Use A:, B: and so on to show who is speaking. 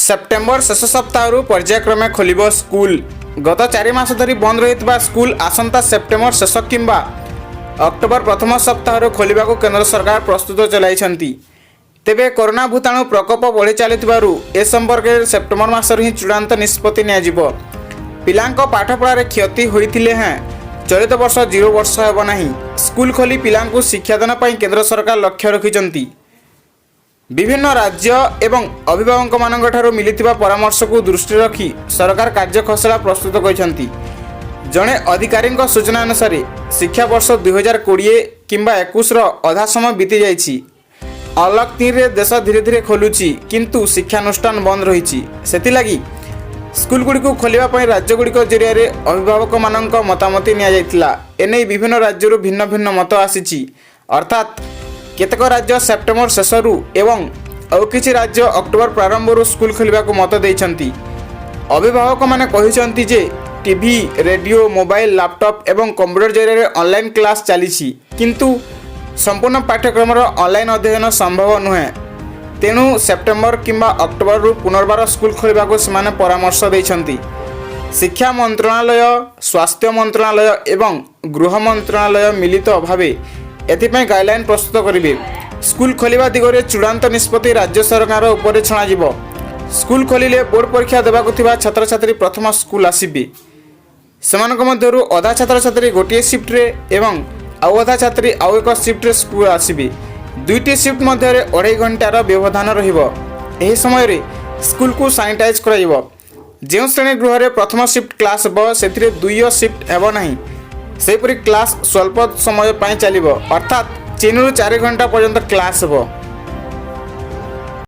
A: September शेष सप्ताह पर्यायक्रमे खोल स्कूल। गत 4 मास धरी बंद रही स्कूल आसंता सेप्टेम्बर शेष किंबा अक्टोबर प्रथम सप्ताह खोलने को केंद्र सरकार प्रस्तुत चलाई। तेबे कोरोना भूताणु प्रकोप बढ़ी चलु ए संपर्क में सेप्टेम्बर मासर ही चूड़ांत निष्पत्ति नियाजिबो। पिलांको पाठपढ़ारे क्षति होइथिले हैं चलित वर्ष 0 वर्ष हेब नाही। स्कूल खोली पिलांको शिक्षादान पर केंद्र सरकार लक्ष्य रखिछंती। विभिन्न राज्य एवं अभिभावक मानक ठारू मिलिथिबा परामर्श को दृष्टि रखी सरकार कार्य खसड़ा प्रस्तुत करछंती। जड़े अधिकारी सूचना अनुसार शिक्षा वर्ष 2020 किंबा 21 अधा समय बीती जाइछि। अनलॉक 3 रे देश धीरे धीरे खोलुछि किंतु शिक्षानुष्ठान बंद रही। सेथिलागी स्कूल गुड़ी को खोलिबा पई राज्य गुड़ी जरिया रे अभिभावक मानक मतामत निया जाइतिला। एने विभिन्न राज्यरू भिन्न भिन्न मत आसीछि। अर्थात केतक राज्य सेप्टेम्बर शेषरू एवं और किछि राज्य अक्टोबर प्रारंभरू स्कूल खोलिबा को मत देइछंती। अभिभावक माने कहिसंती जे टीवी रेडियो मोबाइल लैपटॉप एवं कंप्यूटर जरिया ऑनलाइन क्लास चली किंतु संपूर्ण पाठ्यक्रम ऑनलाइन अध्ययन संभव नुहे। तेणु सेप्टेम्बर किंबा अक्टोबर पुनर्बार स्कूल खोलिबा को सेमाने परामर्श देइछंती। शिक्षा मंत्रणालय स्वास्थ्य मंत्रणालय एवं गृह मंत्रणालय मिलित भावे एथिपाई गाइडलाइन प्रस्तुत करेंगे। स्कूल खोलिबा दिगरे चूड़ांत निष्पत्ति राज्य सरकार उपरे छणाजिबो। स्कूल खोलिले बोर्ड परीक्षा देबाकु थिबा छात्र छात्री प्रथम स्कूल आसीबे। सेमानक मध्यरु अधा छात्र छात्री गोटिए शिफ्ट रे एवं आउ अधा छात्री आउ एक शिफ्ट रे स्कूल आसीबे। दुईटी शिफ्ट मध्य 2.5 घंटार व्यवधान रहिबो। एही समय रे स्कूल को सैनिटाइज कराइबो। जे श्रेणी गृह रे प्रथम शिफ्ट क्लास हो सेथिरे 2 शिफ्ट हेबो नाही। सेपरी क्लास स्वल्प समय चलो अर्थात 3 ରୁ 4 घंटा पर्यंत क्लास हो।